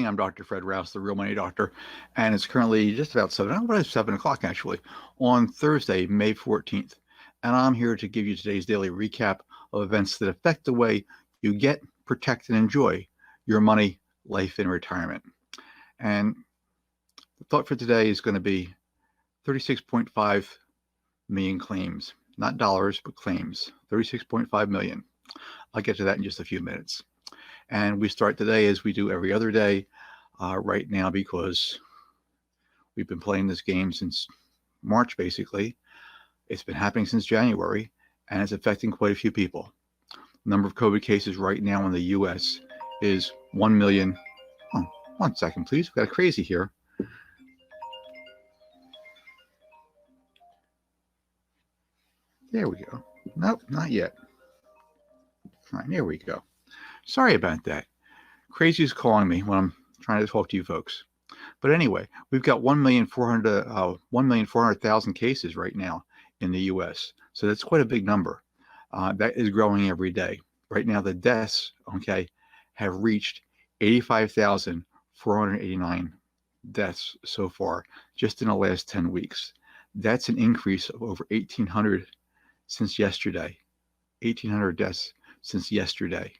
evening. I'm Dr. Fred Rouse, the Real Money Doctor, and it's currently just about 7 o'clock actually, on Thursday, May 14th. And I'm here to give you today's daily recap of events that affect the way you get, protect, and enjoy your money, life, and retirement. And the thought for today is going to be 36.5 million claims, not dollars, but claims, 36.5 million. I'll get to that in just a few minutes. And we start today as we do every other day right now, because we've been playing this game since March, basically. It's been happening since January, and it's affecting quite a few people. The number of COVID cases right now in the U.S. is 1 million. Oh, 1 second, please. We've got a crazy here. There we go. Nope, not yet. All right, there we go. Sorry about that. Crazy is calling me when I'm trying to talk to you folks. But anyway, we've got 1,400,000 cases right now in the U.S. So that's quite a big number. That is growing every day. Right now, the deaths, have reached 85,489 deaths so far, just in the last 10 weeks. That's an increase of over 1,800 since yesterday. 1,800 deaths since yesterday.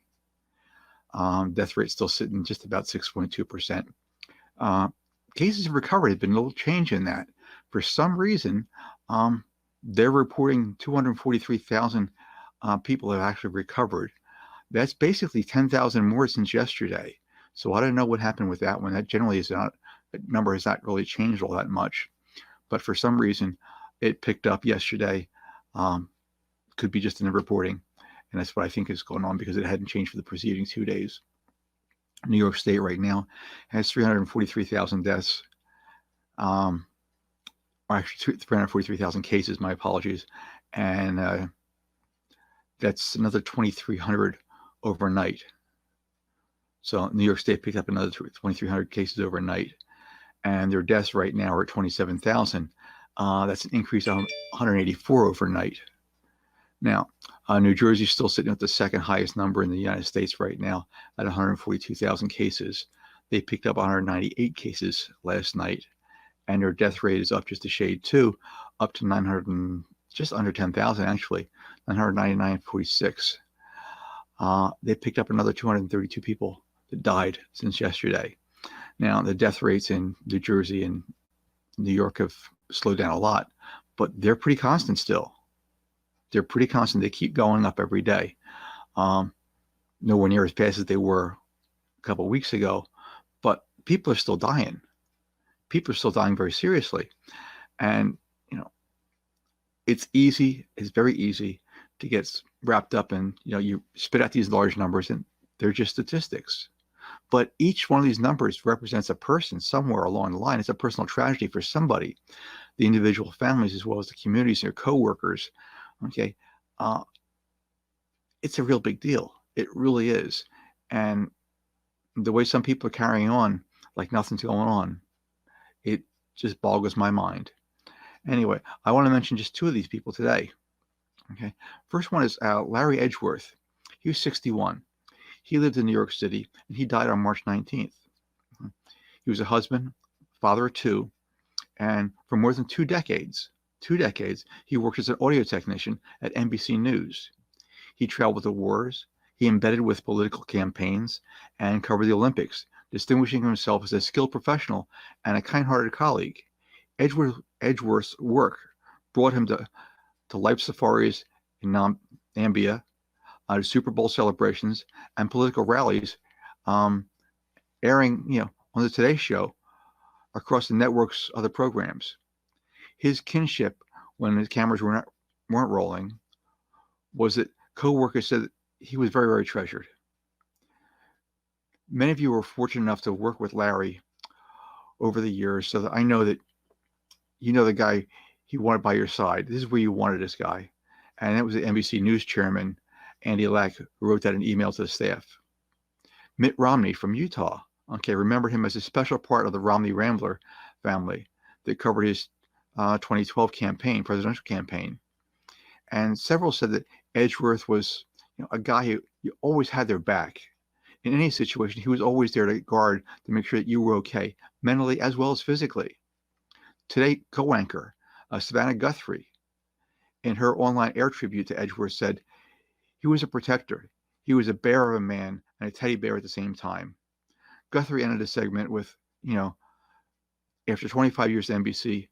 Death rate still sitting just about 6.2%. Cases have recovered. There's been a little change in that. For some reason, they're reporting 243,000 people have actually recovered. That's basically 10,000 more since yesterday. So I don't know what happened with that one. That generally is not, that number has not really changed all that much. But for some reason, it picked up yesterday. Could be just in the reporting. And that's what I think is going on, because it hadn't changed for the preceding 2 days. New York State right now has 343,000 deaths. Or actually 343,000 cases, my apologies. And that's another 2,300 overnight. So New York State picked up another 2,300 cases overnight. And their deaths right now are at 27,000. That's an increase of 184 overnight. Now, New Jersey is still sitting at the second highest number in the United States right now at 142,000 cases. They picked up 198 cases last night, and their death rate is up just a shade too, up to 900 and just under 10,000 actually, 999.46. They picked up another 232 people that died since yesterday. Now, the death rates in New Jersey and New York have slowed down a lot, but they're pretty constant still. They're pretty constant. They keep going up every day. Nowhere near as fast as they were a couple of weeks ago, but people are still dying. People are still dying very seriously. And, it's easy. It's very easy to get wrapped up in, you spit out these large numbers and they're just statistics. But each one of these numbers represents a person somewhere along the line. It's a personal tragedy for somebody, the individual families, as well as the communities and their coworkers. It's a real big deal. It really is. And the way some people are carrying on like nothing's going on, it just boggles my mind. Anyway, I want to mention just two of these people today. First one is Larry Edgeworth. He was 61. He lived in New York City, and he died on March 19th. He was a husband, father of two, and for more than 2 decades, he worked as an audio technician at NBC News. He traveled to wars, he embedded with political campaigns, and covered the Olympics, distinguishing himself as a skilled professional and a kind-hearted colleague. Edgeworth's work brought him to life safaris in Namibia, to Super Bowl celebrations, and political rallies, airing, on the Today Show across the network's other programs. His kinship, when his cameras weren't rolling, was that co-workers said that he was very, very treasured. Many of you were fortunate enough to work with Larry over the years, so that I know that the guy he wanted by your side. This is where you wanted this guy. And that was the NBC News chairman, Andy Lack, who wrote that in email to the staff. Mitt Romney from Utah, remembered him as a special part of the Romney Rambler family that covered his 2012 presidential campaign. And several said that Edgeworth was a guy who you always had their back. In any situation, he was always there to guard, to make sure that you were okay, mentally as well as physically. Today, co-anchor Savannah Guthrie, in her online air tribute to Edgeworth, said, "He was a protector. He was a bear of a man and a teddy bear at the same time." Guthrie ended the segment with, after 25 years at NBC,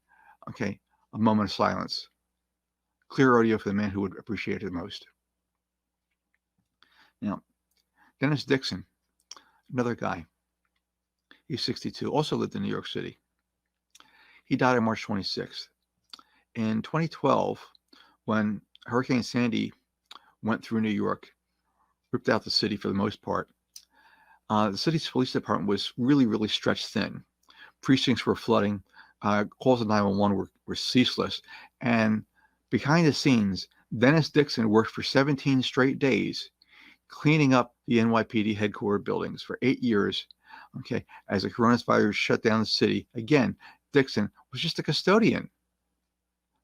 okay, a moment of silence. Clear audio for the man who would appreciate it the most. Now, Dennis Dixon, another guy. He's 62, also lived in New York City. He died on March 26th. In 2012, when Hurricane Sandy went through New York, ripped out the city for the most part, the city's police department was really, really stretched thin. Precincts were flooding. Calls to 911 were ceaseless. And behind the scenes, Dennis Dixon worked for 17 straight days, cleaning up the NYPD headquarters buildings for 8 years. Okay, as the coronavirus shut down the city, again, Dixon was just a custodian,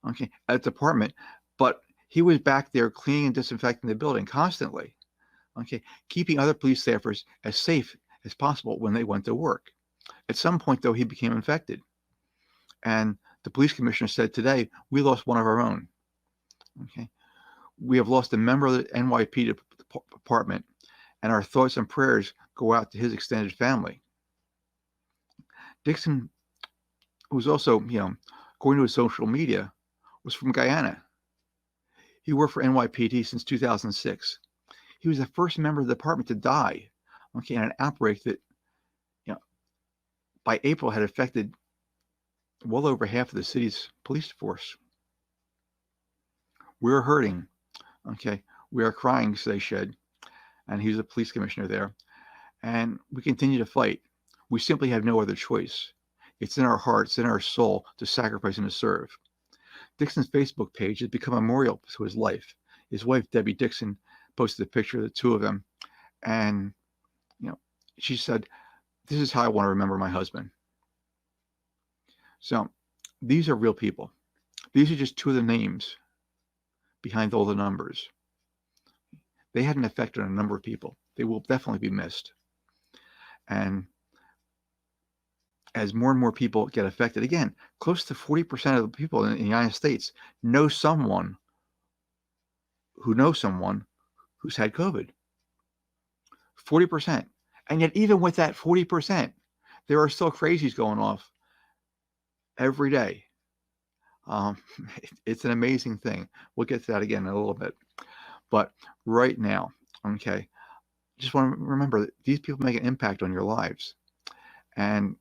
okay, at the department, but he was back there cleaning and disinfecting the building constantly, okay, keeping other police staffers as safe as possible when they went to work. At some point, though, he became infected. And the police commissioner said today, we lost one of our own. Okay, we have lost a member of the NYPD department, and our thoughts and prayers go out to his extended family. Dixon, who's also, according to his social media, was from Guyana. He worked for NYPD since 2006. He was the first member of the department to die, okay, in an outbreak that, by April had affected well over half of the city's police force. We're hurting, okay? We are crying, they said. And he's a police commissioner there. And we continue to fight. We simply have no other choice. It's in our hearts, in our soul, to sacrifice and to serve. Dixon's Facebook page has become a memorial to his life. His wife, Debbie Dixon, posted a picture of the two of them. And, she said, "This is how I want to remember my husband." So these are real people. These are just two of the names behind all the numbers. They had an effect on a number of people. They will definitely be missed. And as more and more people get affected, again, close to 40% of the people in the United States know someone who's had COVID. 40%. And yet, even with that 40%, there are still crazies going off every day. It's an amazing thing. We'll get to that again in a little bit. But right now, okay, just want to remember that these people make an impact on your lives. And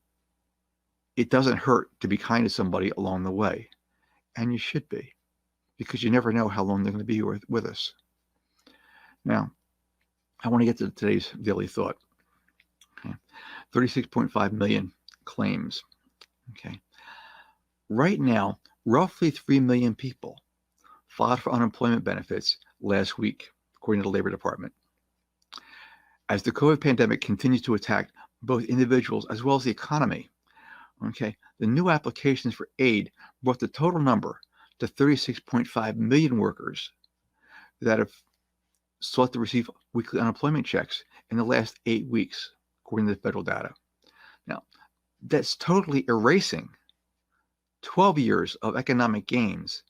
it doesn't hurt to be kind to somebody along the way. And you should be, because you never know how long they're going to be with us. Now, I want to get to today's daily thought. Okay. 36.5 million claims. Okay. Right now, roughly 3 million people filed for unemployment benefits last week, according to the Labor Department. As the COVID pandemic continues to attack both individuals as well as the economy, okay, the new applications for aid brought the total number to 36.5 million workers that have sought to receive weekly unemployment checks in the last 8 weeks, according to the federal data. Now, that's totally erasing 12 years of economic gains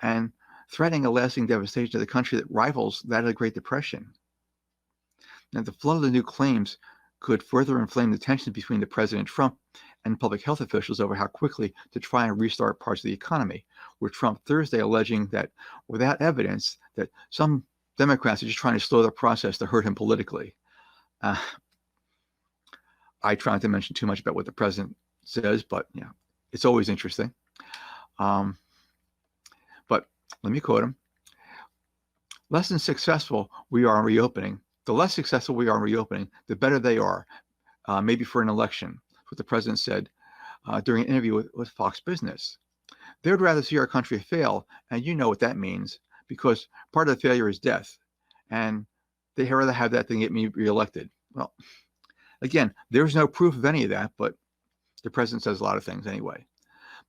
and threatening a lasting devastation to the country that rivals that of the Great Depression. Now, the flood of the new claims could further inflame the tensions between the President Trump and public health officials over how quickly to try and restart parts of the economy, with Trump Thursday alleging that without evidence that some Democrats are just trying to slow the process to hurt him politically. I try not to mention too much about what the president says, but it's always interesting. But let me quote him. "Less than successful we are in reopening. The less successful we are in reopening, the better they are, maybe for an election," what the president said during an interview with Fox Business. "They would rather see our country fail, and you know what that means, because part of the failure is death, and they'd rather have that than get me reelected." Well, again, there's no proof of any of that, but the president says a lot of things anyway.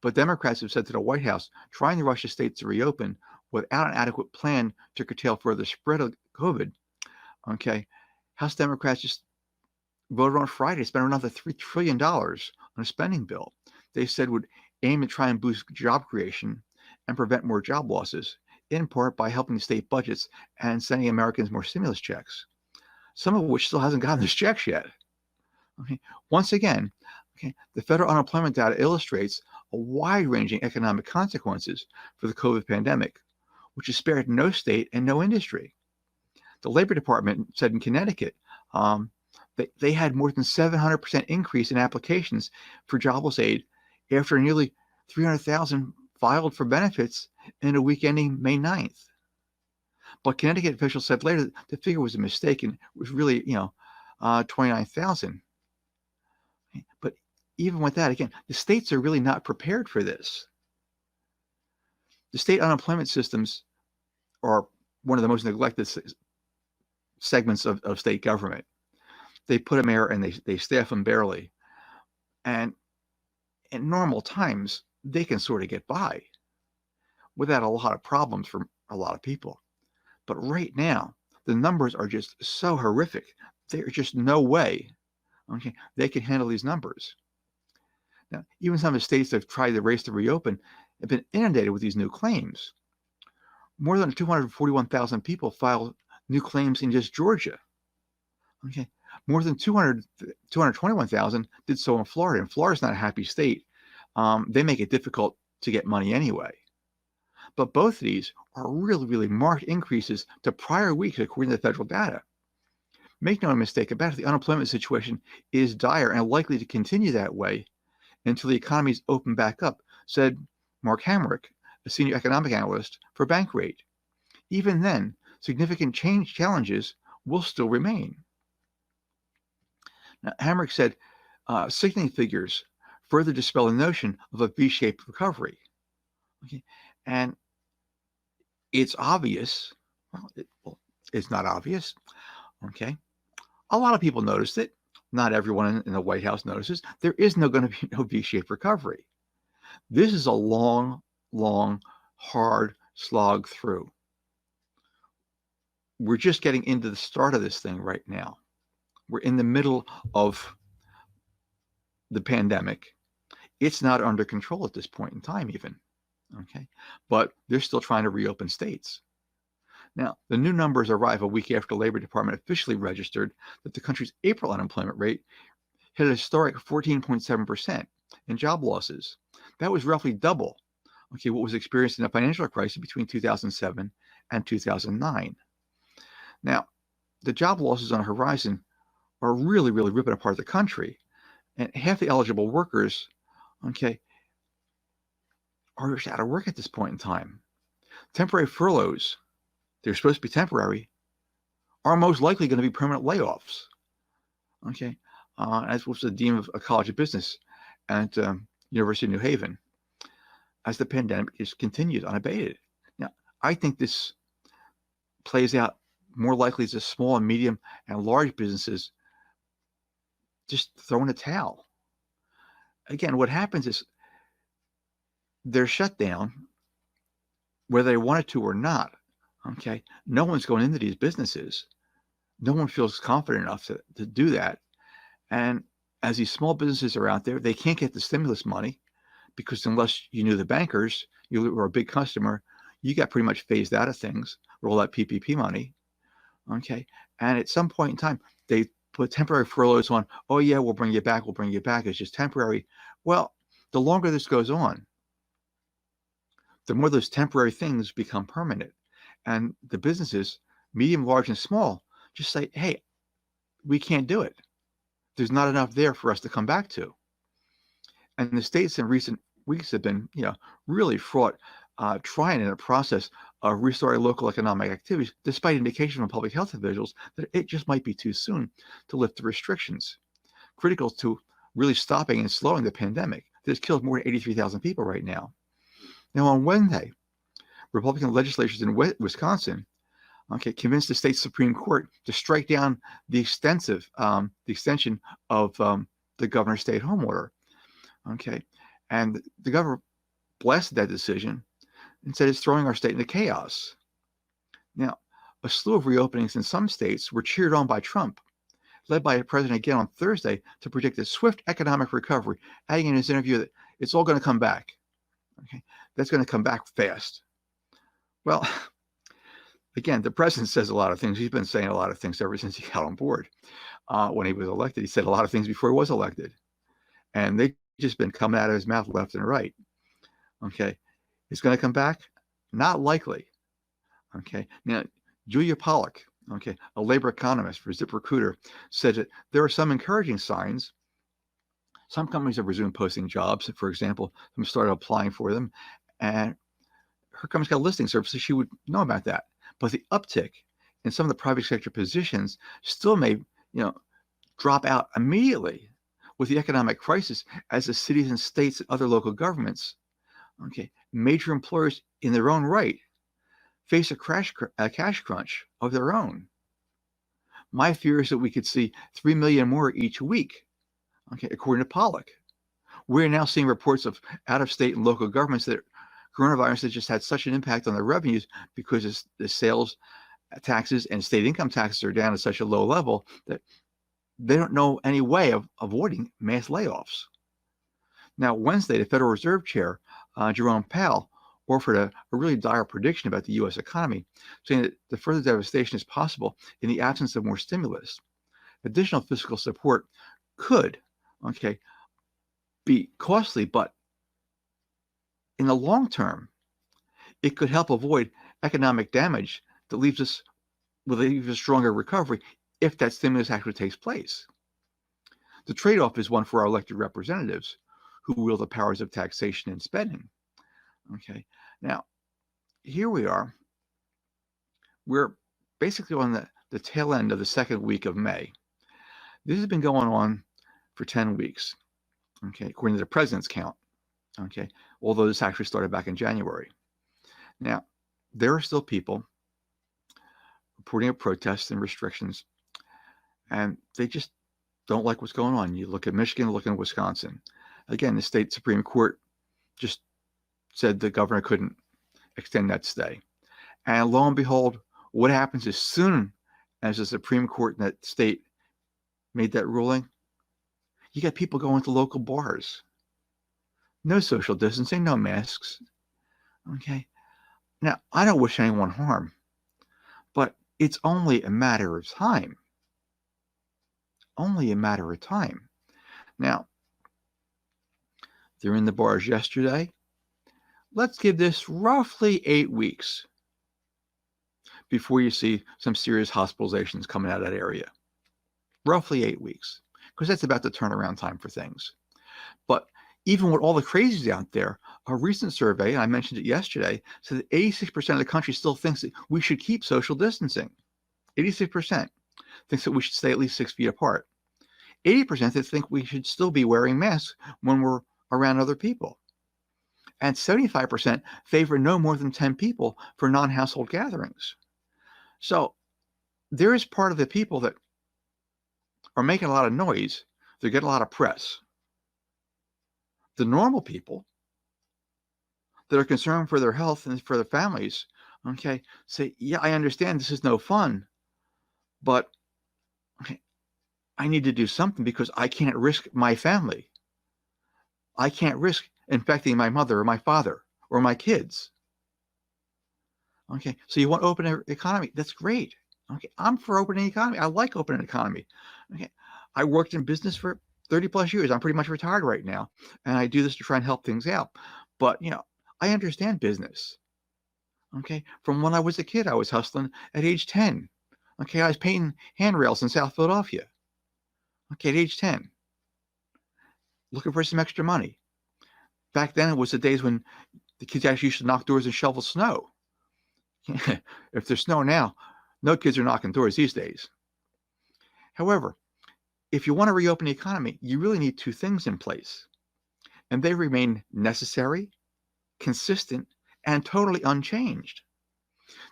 But Democrats have said to the White House, trying to rush the states to reopen without an adequate plan to curtail further spread of COVID, okay, House Democrats just voted on Friday to spend another $3 trillion on a spending bill they said would aim to try and boost job creation and prevent more job losses, in part by helping state budgets and sending Americans more stimulus checks, some of which still hasn't gotten those checks yet. Okay. Once again, the federal unemployment data illustrates a wide-ranging economic consequences for the COVID pandemic, which has spared no state and no industry. The Labor Department said in Connecticut they had more than 700% increase in applications for jobless aid after nearly 300,000 filed for benefits in a week ending May 9th. But Connecticut officials said later that the figure was a mistake and it was really, 29,000. But even with that, again, the states are really not prepared for this. The state unemployment systems are one of the most neglected segments of state government. They put them there and they staff them barely. And in normal times, they can sort of get by without a lot of problems for a lot of people. But right now, the numbers are just so horrific. There's just no way, they can handle these numbers. Now, even some of the states that have tried the race to reopen have been inundated with these new claims. More than 241,000 people filed new claims in just Georgia. More than 221,000 did so in Florida, and Florida's not a happy state. They make it difficult to get money anyway. But both of these are really, really marked increases to prior weeks, according to the federal data. Make no mistake about it, the unemployment situation is dire and likely to continue that way until the economies open back up, said Mark Hamrick, a senior economic analyst for Bankrate. Even then, significant challenges will still remain. Now, Hamrick said sickening figures further dispel the notion of a V-shaped recovery. And it's obvious. Well, it's not obvious. A lot of people noticed it. Not everyone in the White House notices. There is going to be no V-shaped recovery. This is a long, long, hard slog through. We're just getting into the start of this thing right now. We're in the middle of the pandemic. It's not under control at this point in time even. But they're still trying to reopen states. Now, the new numbers arrive a week after the Labor Department officially registered that the country's April unemployment rate hit a historic 14.7% in job losses. That was roughly double, what was experienced in the financial crisis between 2007 and 2009. Now, the job losses on the horizon are really, really ripping apart the country. And half the eligible workers, are just out of work at this point in time. Temporary furloughs, they're supposed to be temporary, are most likely going to be permanent layoffs. As was the dean of a college of business at University of New Haven, as the pandemic just continues unabated. Now, I think this plays out more likely as small and medium and large businesses just throw in a towel. Again, what happens is they're shut down, whether they wanted to or not. No one's going into these businesses. No one feels confident enough to do that. And as these small businesses are out there, they can't get the stimulus money because unless you knew the bankers, you were a big customer, you got pretty much phased out of things with all that PPP money. And at some point in time, they put temporary furloughs on. Oh yeah, we'll bring you back. It's just temporary. Well, the longer this goes on, the more those temporary things become permanent. And the businesses, medium, large, and small, just say, hey, we can't do it. There's not enough there for us to come back to. And the states in recent weeks have been, really fraught, trying in a process of restoring local economic activities, despite indications from public health officials that it just might be too soon to lift the restrictions, critical to really stopping and slowing the pandemic that has killed more than 83,000 people right now. Now, on Wednesday, Republican legislators in Wisconsin, convinced the state Supreme Court to strike down the extension of the governor's stay-at-home order. And the governor blasted that decision and said it's throwing our state into chaos. Now, a slew of reopenings in some states were cheered on by Trump, led by the president again on Thursday, to predict a swift economic recovery, adding in his interview that it's all going to come back. Okay, that's going to come back fast. Well, again, the president says a lot of things. He's been saying a lot of things ever since he got on board. When he was elected, he said a lot of things before he was elected, and they've just been coming out of his mouth left and right. Okay, it's going to come back? Not likely. Okay, now Julia Pollock, okay, a labor economist for ZipRecruiter, said that there are some encouraging signs. Some companies have resumed posting jobs. For example, some started applying for them, and her company's got a listing service, so she would know about that. But the uptick in some of the private sector positions still may, drop out immediately with the economic crisis, as the cities and states and other local governments, okay, major employers in their own right, face a cash crunch of their own. My fear is that we could see 3 million more each week, okay, according to Pollock. We're now seeing reports of out-of-state and local governments that coronavirus has just had such an impact on their revenues because the sales taxes and state income taxes are down at such a low level that they don't know any way of avoiding mass layoffs. Now, Wednesday, the Federal Reserve Chair, Jerome Powell, offered a really dire prediction about the U.S. economy, saying that the further devastation is possible in the absence of more stimulus. Additional fiscal support could, okay, be costly, but in the long term, it could help avoid economic damage that leaves us with an even stronger recovery if that stimulus actually takes place. The trade-off is one for our elected representatives, who wield the powers of taxation and spending. Okay, now here we are. We're basically on the tail end of the second week of May. This has been going on for 10 weeks, okay, according to the president's count, okay, although this actually started back in January. Now, there are still people reporting of protests and restrictions, and they just don't like what's going on. You look at Michigan, look at Wisconsin. Again, the state Supreme Court just said the governor couldn't extend that stay. And lo and behold, what happens as soon as the Supreme Court in that state made that ruling? You got people going to local bars. No social distancing, no masks. Okay. Now, I don't wish anyone harm, but it's only a matter of time. Only a matter of time. Now, they're in the bars yesterday. Let's give this roughly 8 weeks before you see some serious hospitalizations coming out of that area. Roughly 8 weeks, because that's about the turnaround time for things. But even with all the crazies out there, a recent survey, and I mentioned it yesterday, said that 86% of the country still thinks that we should keep social distancing. 86% thinks that we should stay at least 6 feet apart. 80% that think we should still be wearing masks when we're around other people. And 75% favor no more than 10 people for non-household gatherings. So there is part of the people that are making a lot of noise. They get a lot of press. The normal people that are concerned for their health and for their families, okay, say, yeah, I understand this is no fun, but okay, I need to do something because I can't risk my family. I can't risk infecting my mother or my father or my kids. Okay, so you want to open an economy? That's great. Okay, I'm for opening the economy. I like opening an economy. Okay, I worked in business for 30 plus years. I'm pretty much retired right now, and I do this to try and help things out. But I understand business. Okay, from when I was a kid, I was hustling at age 10. Okay, I was painting handrails in South Philadelphia. Okay, at age 10, looking for some extra money. Back then, it was the days when the kids actually used to knock doors and shovel snow. If there's snow now, no kids are knocking doors these days. However, if you want to reopen the economy, you really need two things in place, and they remain necessary, consistent, and totally unchanged.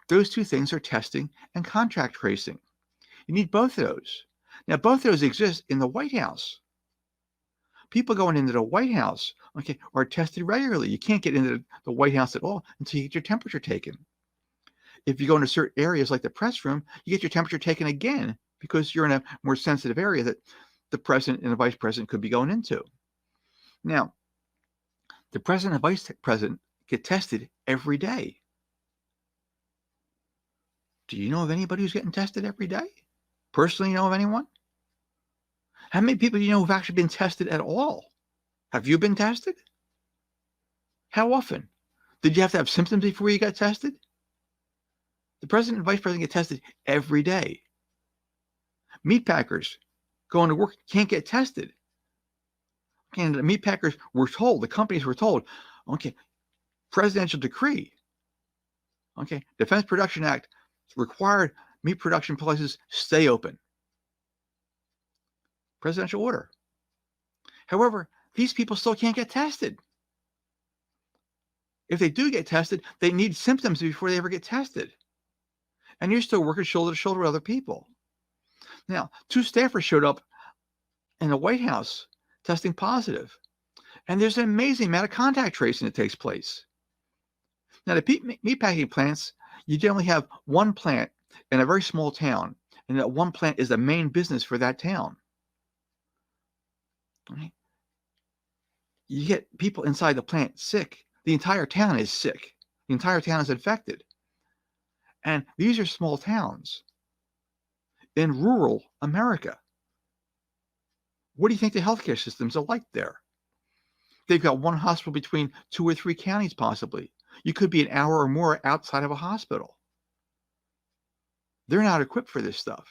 Those two things are testing and contact tracing. You need both of those. Now, both of those exist in the White House. People going into the White House, okay, are tested regularly. You can't get into the White House at all until you get your temperature taken. If you go into certain areas like the press room, you get your temperature taken again because you're in a more sensitive area that the president and the vice president could be going into. Now, the president and vice president get tested every day. Do you know of anybody who's getting tested every day? Personally, know of anyone? How many people do you know who've actually been tested at all? Have you been tested? How often? Did you have to have symptoms before you got tested? The president and vice president get tested every day. Meat packers going to work can't get tested. And the meat packers were told, the companies were told, okay, presidential decree, okay, Defense Production Act required meat production places stay open. Presidential order. However, these people still can't get tested. If they do get tested, they need symptoms before they ever get tested. And you're still working shoulder to shoulder with other people. Now, 2 staffers showed up in the White House testing positive. And there's an amazing amount of contact tracing that takes place. Now, the meatpacking plants, you generally have one plant in a very small town, and that one plant is the main business for that town. Okay? You get people inside the plant sick. The entire town is sick. The entire town is infected. And these are small towns in rural America. What do you think the healthcare systems are like there? They've got one hospital between 2 or 3 counties, possibly. You could be an hour or more outside of a hospital. They're not equipped for this stuff.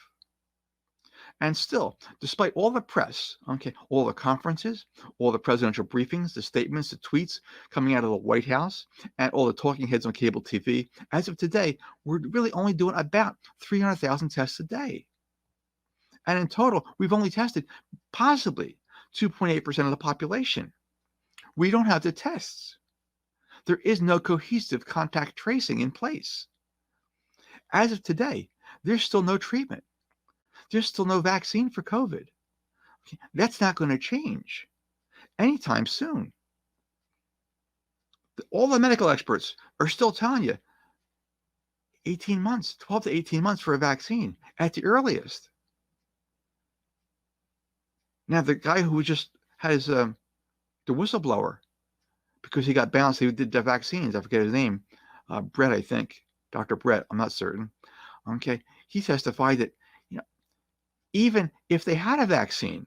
And still, despite all the press, okay, all the conferences, all the presidential briefings, the statements, the tweets coming out of the White House, and all the talking heads on cable TV, as of today, we're really only doing about 300,000 tests a day. And in total, we've only tested possibly 2.8% of the population. We don't have the tests. There is no cohesive contact tracing in place. As of today, there's still no treatment. There's still no vaccine for COVID. Okay, that's not going to change anytime soon. All the medical experts are still telling you 18 months, 12 to 18 months for a vaccine at the earliest. Now, the guy who just has the whistleblower, because he got bounced, he did the vaccines. I forget his name. Brett, I think. Dr. Brett, I'm not certain. Okay. He testified that, even if they had a vaccine,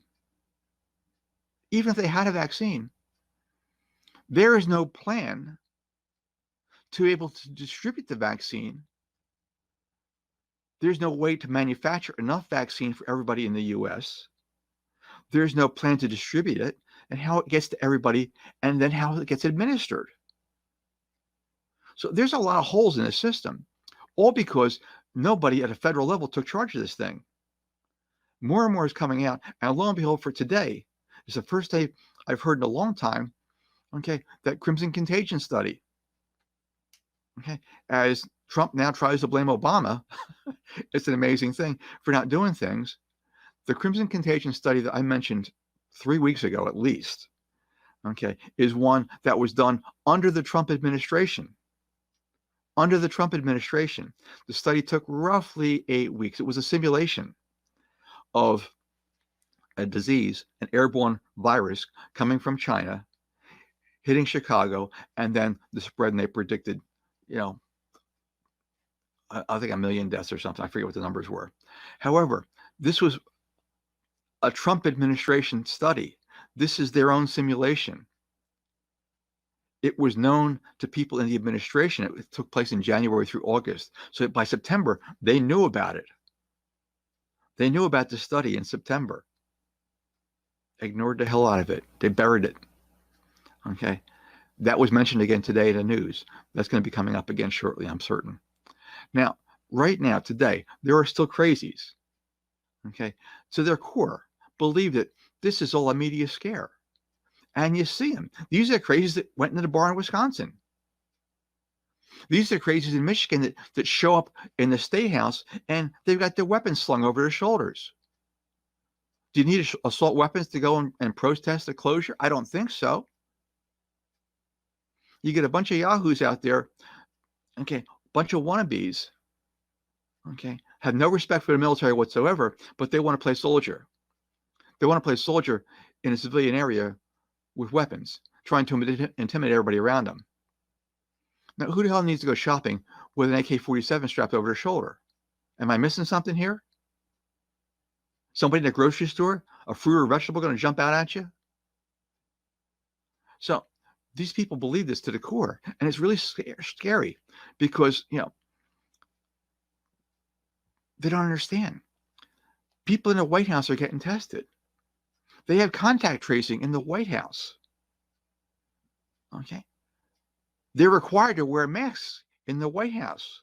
there is no plan to be able to distribute the vaccine. There's no way to manufacture enough vaccine for everybody in the U.S. There's no plan to distribute it and how it gets to everybody and then how it gets administered. So there's a lot of holes in the system, all because nobody at a federal level took charge of this thing. More and more is coming out, and lo and behold, for today, it's the first day I've heard in a long time, okay, that Crimson Contagion study. Okay, as Trump now tries to blame Obama, it's an amazing thing for not doing things. The Crimson Contagion study that I mentioned 3 weeks ago, at least, okay, is one that was done under the Trump administration. Under the Trump administration, the study took roughly 8 weeks. It was a simulation of a disease, an airborne virus coming from China, hitting Chicago, and then the spread, and they predicted, I think 1 million deaths or something. I forget what the numbers were. However, this was a Trump administration study. This is their own simulation. It was known to people in the administration. It took place in January through August. So by September, they knew about it. They knew about the study in September. Ignored the hell out of it. They buried it. Okay. That was mentioned again today in the news. That's going to be coming up again shortly, I'm certain. Now, right now, today, there are still crazies. Okay. To their core, believe that this is all a media scare. And you see them. These are crazies that went into the bar in Wisconsin. These are crazies in Michigan that show up in the State House and they've got their weapons slung over their shoulders. Do you need assault weapons to go and protest the closure? I don't think so. You get a bunch of yahoos out there, okay, a bunch of wannabes, okay, have no respect for the military whatsoever, but they want to play soldier. They want to play soldier in a civilian area with weapons, trying to intimidate everybody around them. Now, who the hell needs to go shopping with an AK-47 strapped over their shoulder? Am I missing something here? Somebody in the grocery store, a fruit or vegetable going to jump out at you? So these people believe this to the core, and it's really scary because, they don't understand. People in the White House are getting tested. They have contact tracing in the White House. Okay. They're required to wear masks in the White House.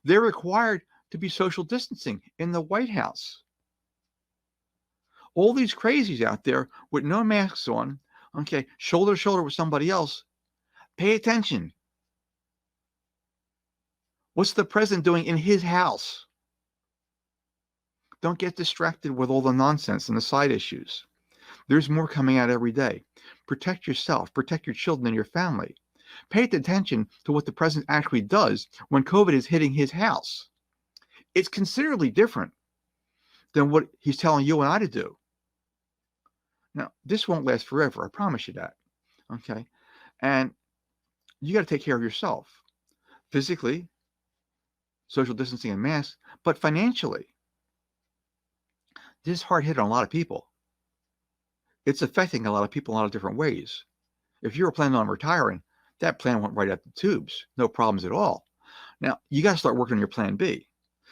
They're required to be social distancing in the White House. All these crazies out there with no masks on, okay, shoulder to shoulder with somebody else, pay attention. What's the president doing in his house? Don't get distracted with all the nonsense and the side issues. There's more coming out every day. Protect yourself, protect your children and your family. Pay attention to what the president actually does when COVID is hitting his house. It's considerably different than what he's telling you and I to do. Now, this won't last forever, I promise you that. Okay? And you got to take care of yourself. Physically, social distancing and masks, but financially. This is hard hit on a lot of people. It's affecting a lot of people in a lot of different ways. If you were planning on retiring, that plan went right up the tubes. No problems at all. Now, you got to start working on your plan B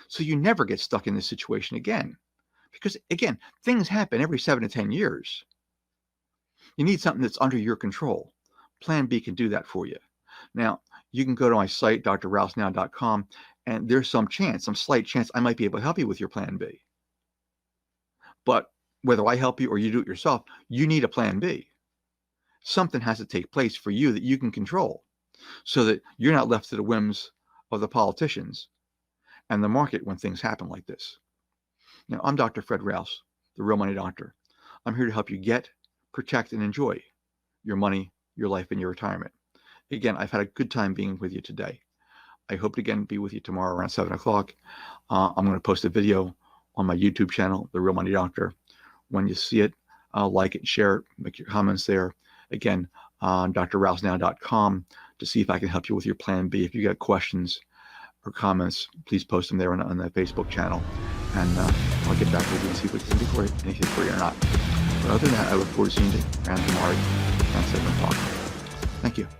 so you never get stuck in this situation again. Because, again, things happen every 7 to 10 years. You need something that's under your control. Plan B can do that for you. Now, you can go to my site, drrousenow.com, and there's some slight chance I might be able to help you with your plan B. But whether I help you or you do it yourself, you need a plan B. Something has to take place for you that you can control so that you're not left to the whims of the politicians and the market when things happen like this. Now, I'm Dr. Fred Rouse, the Real Money Doctor. I'm here to help you get, protect, and enjoy your money, your life, and your retirement. Again, I've had a good time being with you today. I hope to again be with you tomorrow around 7 o'clock. I'm going to post a video on my YouTube channel, The Real Money Doctor. When you see it, like it, share it, make your comments there. Again, on drrousenow.com to see if I can help you with your plan B. If you got questions or comments, please post them there on the Facebook channel. And I'll get back with you and see if we can do anything for you or not. But other than that, I look forward to seeing you around tomorrow around 7 o'clock. Thank you.